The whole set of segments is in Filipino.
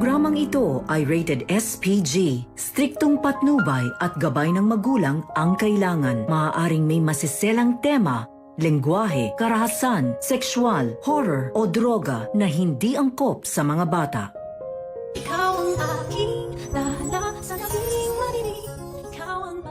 programang ito ay rated SPG. Striktong patnubay at gabay ng magulang ang kailangan. Maaaring may masiselang tema, lengguwahe, karahasan, sexual, horror o droga na hindi angkop sa mga bata. Ikaw ang aking lala sa gabing marinig. Ikaw ang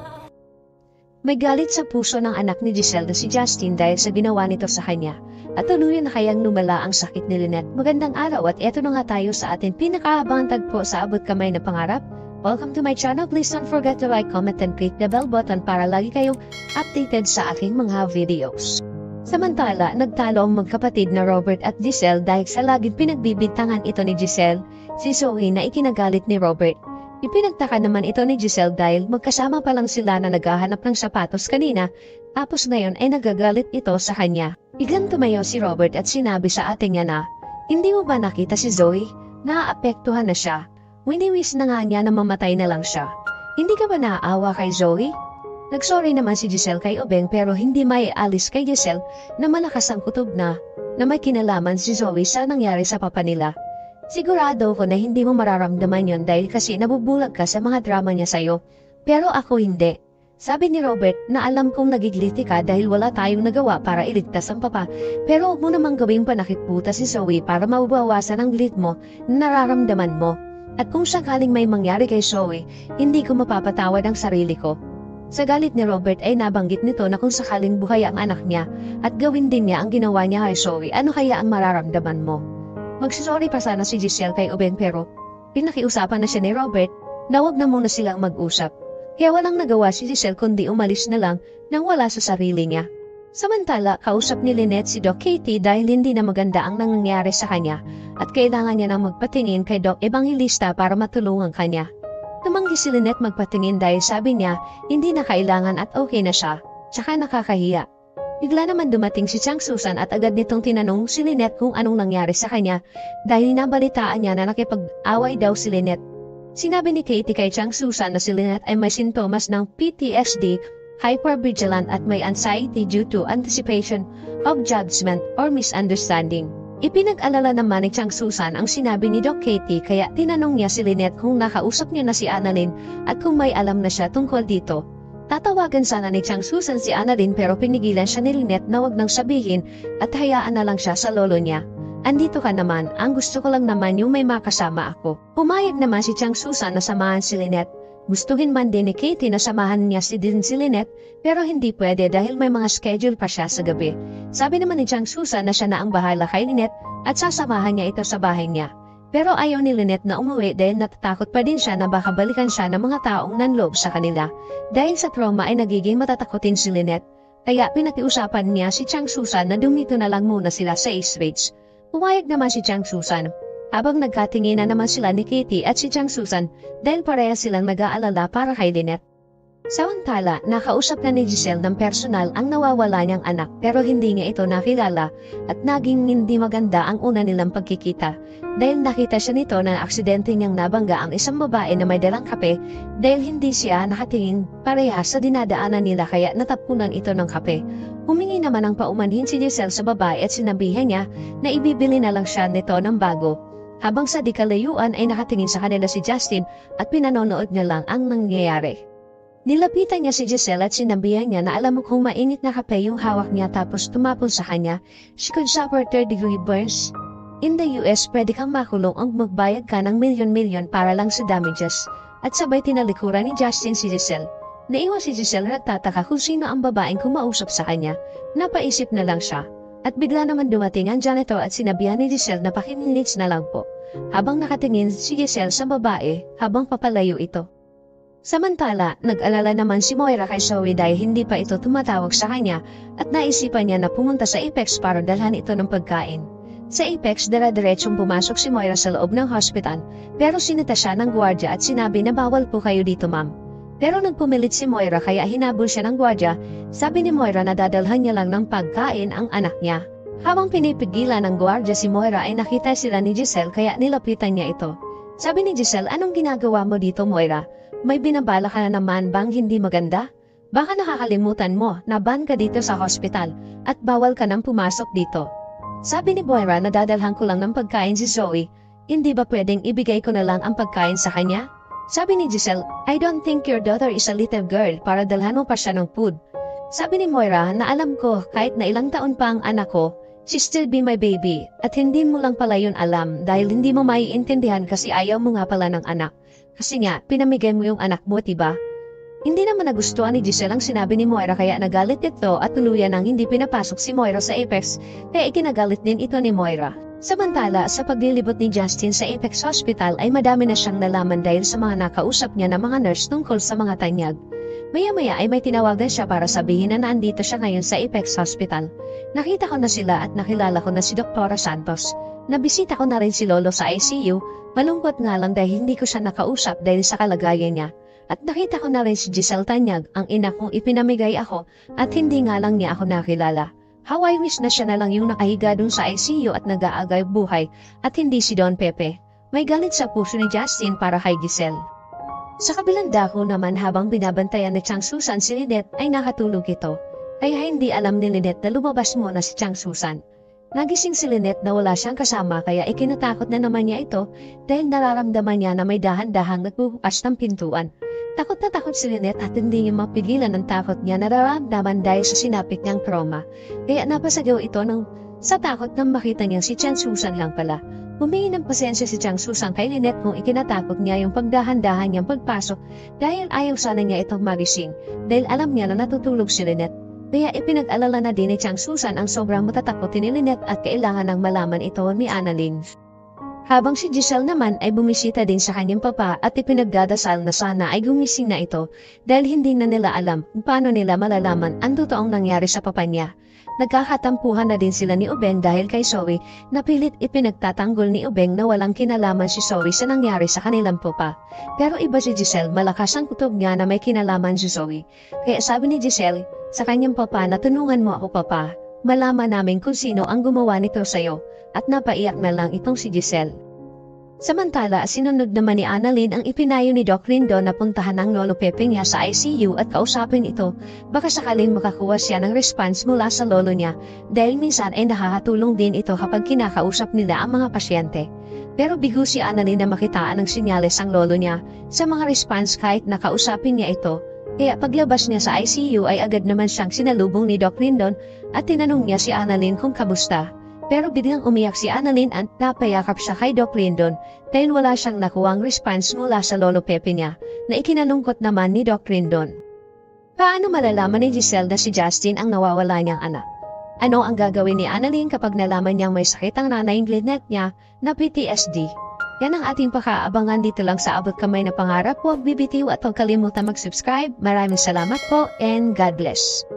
May galit sa puso ng anak ni Giselle na si Justin dahil sa ginawa nito sa kanya. At tuluyan na kayang lumala ang sakit ni Lynette. Magandang araw at eto na nga tayo sa ating pinakahabang tagpo sa abot kamay na pangarap. Welcome to my channel. Please don't forget to like, comment, and click the bell button para lagi kayong updated sa aking mga videos. Samantala, nagtalo ang magkapatid na Robert at Giselle dahil sa laging pinagbibintangan ito ni Giselle, si Zoe na ikinagalit ni Robert. Ipinagtaka naman ito ni Giselle dahil magkasama pa lang sila na naghahanap ng sapatos kanina, tapos ngayon ay nagagalit ito sa kanya. Biglang tumayo si Robert at sinabi sa ating niya na, "Hindi mo ba nakita si Zoe? Naaapektuhan na siya. Winiwis na nga niya na mamatay na lang siya. Hindi ka ba naaawa kay Zoe?" Nagsorry naman si Giselle kay Obeng pero hindi maialis kay Giselle na malakas ang kutob na may kinalaman si Zoe sa nangyari sa papa nila. Sigurado ko na hindi mo mararamdaman yon dahil kasi nabubulag ka sa mga drama niya sa'yo. Pero ako hindi. Sabi ni Robert na alam kong nagigiliti ka dahil wala tayong nagawa para iligtas ang papa. Pero huwag mo namang gawing panakitputa si Zoe para mabawasan ang gilit mo na nararamdaman mo. At kung sakaling may mangyari kay Zoe, hindi ko mapapatawad ang sarili ko. Sa galit ni Robert ay nabanggit nito na kung sakaling buhay ang anak niya at gawin din niya ang ginawa niya kay Zoe, ano kaya ang mararamdaman mo? Magsasorry pa sana si Giselle kay Obeng pero pinakiusapan na siya ni Robert na wag na muna silang mag-usap. Kaya walang nagawa si Giselle kundi umalis na lang nang wala sa sarili niya. Samantala, kausap ni Lynette si Doc Katie dahil hindi na maganda ang nangyayari sa kanya at kailangan niya nang magpatingin kay Doc Evangelista para matulungan kanya. Tumanggi si Lynette magpatingin dahil sabi niya hindi na kailangan at okay na siya, tsaka nakakahiya. Bigla naman dumating si Chang Susan at agad nitong tinanong si Lynette kung anong nangyari sa kanya dahil nabalitaan niya na nakipag-away daw si Lynette. Sinabi ni Katie kay Chang Susan na si Lynette ay may sintomas ng PTSD, hypervigilant at may anxiety due to anticipation of judgment or misunderstanding. Ipinag-alala naman ni Chang Susan ang sinabi ni Doc Katie kaya tinanong niya si Lynette kung nakausap niya na si Annalyn at kung may alam na siya tungkol dito. Tatawagan sana ni Chang Susan si Annalyn pero pinigilan siya ni Lynette na wag nang sabihin at hayaan na lang siya sa lolo niya. "Andito ka naman, ang gusto ko lang naman yung may makasama ako." Pumayag naman si Chang Susan na samahan si Lynette. Gustuhin man din ni Katie na samahan niya si Lynette pero hindi pwede dahil may mga schedule pa siya sa gabi. Sabi naman ni Chang Susan na siya na ang bahala kay Lynette at sasamahan niya ito sa bahay niya. Pero ayaw ni Lynette na umuwi dahil natatakot pa din siya na baka balikan siya ng mga taong nanloob sa kanila. Dahil sa trauma ay nagiging matatakotin si Lynette. Kaya pinakiusapan niya si Chang Susan na dumito na lang muna sila sa East Ridge. Pumayag naman si Chang Susan. Habang nagkatinginan naman sila ni Katie at si Chang Susan dahil pareha silang nag-aalala para kay Lynette. Samantala, nakausap na ni Giselle ng personal ang nawawala niyang anak pero hindi niya ito nakilala at naging hindi maganda ang una nilang pagkikita dahil nakita siya nito na aksidente niyang nabangga ang isang babae na may dalang kape dahil hindi siya nakatingin parehas sa dinadaanan nila kaya natapunan ito ng kape. Humingi naman ang paumanhin si Giselle sa babae at sinabihan niya na ibibili na lang siya nito ng bago. Habang sa di kalayuan ay nakatingin sa kanila si Justin at pinanonood niya lang ang nangyayari. Nilapitan niya si Giselle at sinabihan niya na alam mo kung mainit na kape yung hawak niya tapos tumapon sa kanya, she could suffer third-degree burns. In the US, pwede kang makulong ang magbayad ka ng milyon-milyon para lang sa damages. At sabay tinalikuran ni Justin si Giselle. Naiwan si Giselle at nagtataka kung sino ang babaeng kumausap sa kanya. Napaisip na lang siya. At bigla naman dumating ang janitor at sinabihan ni Giselle na pakiminutes na lang po. Habang nakatingin si Giselle sa babae habang papalayo ito. Samantala, nag-alala naman si Moira kay Zoe dahil hindi pa ito tumatawag sa kanya at naisipan niya na pumunta sa Apex para dalhan ito ng pagkain. Sa Apex, dara-diretsong pumasok si Moira sa loob ng hospital pero sinita siya ng gwardya at sinabi na bawal po kayo dito ma'am. Pero nagpumilit si Moira kaya hinabol siya ng gwardya. Sabi ni Moira na dadalhan niya lang ng pagkain ang anak niya. Habang pinipigilan ng gwardya si Moira ay nakita sila ni Giselle kaya nilapitan niya ito. Sabi ni Giselle, "Anong ginagawa mo dito Moira? May binabala ka na naman bang hindi maganda? Baka nakakalimutan mo na ban ka dito sa hospital at bawal ka nang pumasok dito." Sabi ni Moira na dadalhan ko lang ng pagkain si Zoe Hindi ba pwedeng ibigay ko na lang ang pagkain sa kanya? Sabi ni Giselle, I don't think your daughter is a little girl para dalhan mo pa siya ng food. Sabi ni Moira na alam ko kahit na ilang taon pa ang anak ko, she still be my baby. At hindi mo lang pala yun alam dahil hindi mo maiintindihan kasi ayaw mo nga pala ng anak. Kasi nga, pinamigay mo yung anak mo, diba? Hindi naman nagustuhan ni Giselle ang sinabi ni Moira kaya nagalit ito at tuluyan nang hindi pinapasok si Moira sa Apex kaya ikinagalit din ito ni Moira. Samantala, sa paglilibot ni Justin sa Apex Hospital ay madami na siyang nalaman dahil sa mga nakausap niya na mga nurse tungkol sa mga tanyag. Maya-maya ay may tinawagan siya para sabihin na naandito siya ngayon sa Apex Hospital. Nakita ko na sila at nakilala ko na si Dr. Santos. Nabisita ko na rin si Lolo sa ICU, malungkot nga lang dahil hindi ko siya nakausap dahil sa kalagayan niya. At nakita ko na rin si Giselle Tanyag, ang ina kong ipinamigay ako at hindi nga lang niya ako nakilala. How I wish na siya na lang yung nakahiga dun sa ICU at nag-aagay buhay at hindi si Don Pepe. May galit sa puso ni Justin para kay Giselle. Sa kabilang dako naman habang binabantayan ni Chang Susan si Lynette ay nakatulog ito. Kaya hindi alam ni Lynette na lumabas muna si Chang Susan. Nagising si Lynette na wala siyang kasama kaya ikinatakot na naman niya ito dahil nararamdaman niya na may dahan-dahang nagbubukas ng pintuan. Takot na takot si Lynette at hindi niya mapigilan ang takot niya na nararamdaman dahil sa sinapit niyang trauma. Kaya napasagaw ito sa takot nang makita niya si Chang Susan lang pala. Humingi ng pasensya si Chang Susan kay Lynette kung ikinatakot niya yung pagdahan-dahan niyang pagpasok dahil ayaw sana niya itong magising dahil alam niya na natutulog si Lynette. Kaya ipinag-alala na din ni Chang Susan ang sobrang matatakotin ni Lynette at kailangan ng malaman ito ni Annalyn. Habang si Giselle naman ay bumisita din sa kanyang papa at ipinagdadasal na sana ay gumising na ito dahil hindi na nila alam kung paano nila malalaman ang totoong nangyari sa papa niya. Nagkakatampuhan na din sila ni Ubeng dahil kay Zoe na pilit ipinagtatanggol ni Ubeng na walang kinalaman si Zoe sa nangyari sa kanilang papa. Pero iba si Giselle, malakas ang kutob niya na may kinalaman si Zoe. Kaya sabi ni Giselle sa kanyang papa na tunungan mo ako papa, malaman namin kung sino ang gumawa nito sa'yo. At napaiyak na lang itong si Giselle. Samantala, sinunod naman ni Annalyn ang ipinayo ni Doc Rindo na puntahan ang Lolo Pepe niya sa ICU at kausapin ito, baka sakaling makakuha siya ng response mula sa lolo niya dahil minsan ay nakakatulong din ito kapag kinakausap nila ang mga pasyente. Pero bigo si Annalyn na makitaan ng sinyales ang lolo niya sa mga response kahit nakausapin niya ito, kaya paglabas niya sa ICU ay agad naman siyang sinalubong ni Doc Rindon at tinanong niya si Annalyn kung kamusta. Pero biglang umiyak si Annalyn at napayakap siya kay Doc Rindon dahil wala siyang nakuwang response mula sa Lolo Pepe niya na ikinalungkot naman ni Doc Rindon. Paano malalaman ni Giselle na si Justin ang nawawala niyang anak? Ano ang gagawin ni Annalyn kapag nalaman niyang may sakit ang nanay Lynette niya na PTSD? Yan ang ating pakaabangan dito lang sa Abot Kamay na Pangarap. Huwag bibitiw at huwag kalimutan mag-subscribe. Maraming salamat po and God bless.